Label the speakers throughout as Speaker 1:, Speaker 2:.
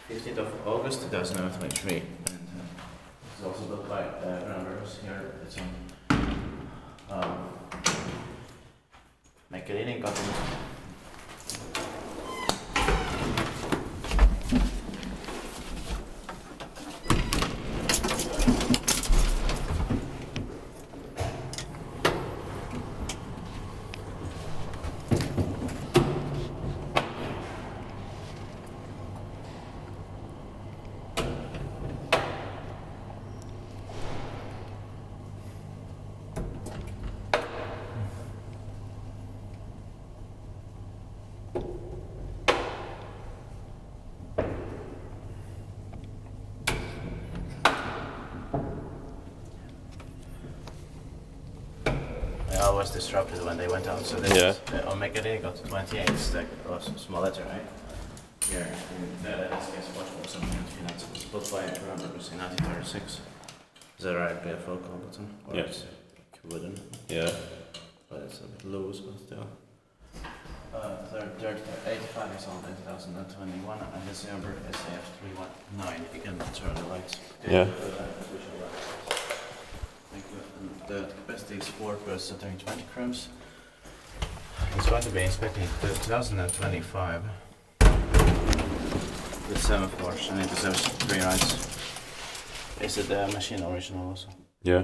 Speaker 1: 15th of August 2023, and it's also built by Grounders here. It's on Mechelininkatu. I was disrupted when they went out, so this is on Mechelininkatu 28, that was a small letter, right? Here, and this gets watchable something in Finland. It was built by Grounders in 1936. Is that right? Be a focal button? Or
Speaker 2: Yes.
Speaker 1: It's wooden.
Speaker 2: Yeah.
Speaker 1: But it's a bit loose, but still. 85 is on in 2021, and this number is AF319. You can turn the lights.
Speaker 2: Yeah.
Speaker 1: Thank you. And the capacity is 4 plus 20 crumbs. It's going to be inspected in 2025. With 7 floors and it deserves 3 rides. Is it the machine original also?
Speaker 2: Yeah.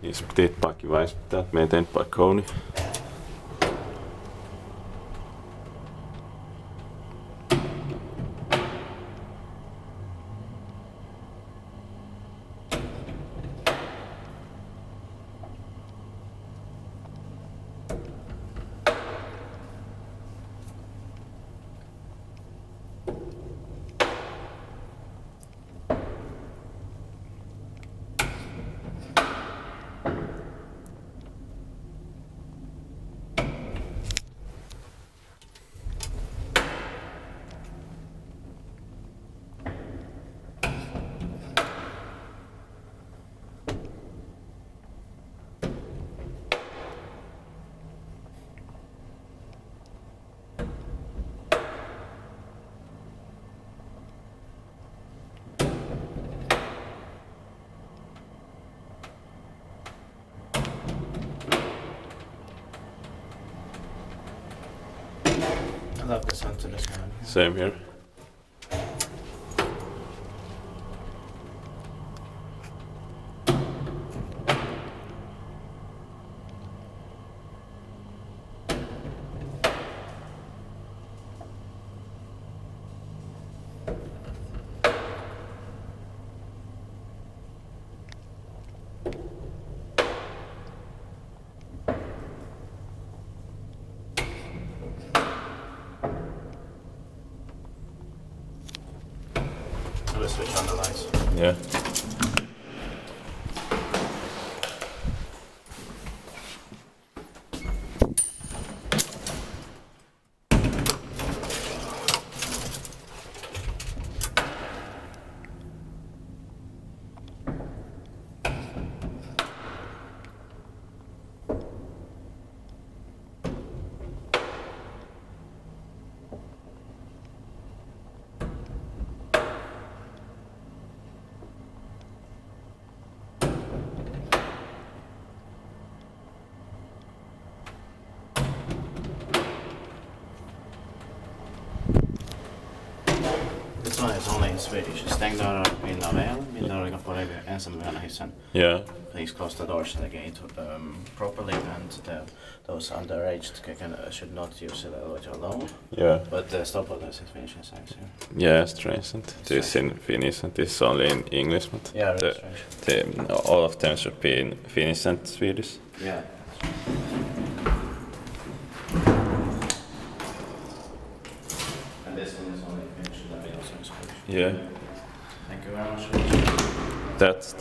Speaker 2: Inspekteerpakkiewijs dat maintained by Kony.
Speaker 1: I love the sun to this one.
Speaker 2: Same here.
Speaker 1: We'll switch on the lights.
Speaker 2: Yeah.
Speaker 1: This one is only in Swedish. Stäng dörrar, vinna väl. Min dörrar på dig ensam med hissen.
Speaker 2: Yeah.
Speaker 1: Please close the doors to the gate properly, and those underage should not use the elevator alone.
Speaker 2: Yeah.
Speaker 1: But the stop button is in Finnish and Science here.
Speaker 2: Yeah, strange. And this in Finnish and this only in English. But
Speaker 1: Yeah, really strange.
Speaker 2: all of them should be in Finnish and Swedish.
Speaker 1: Yeah. and this one is only finished in the middle, so it's finished.
Speaker 2: Yeah.
Speaker 1: Thank you very much.
Speaker 2: That's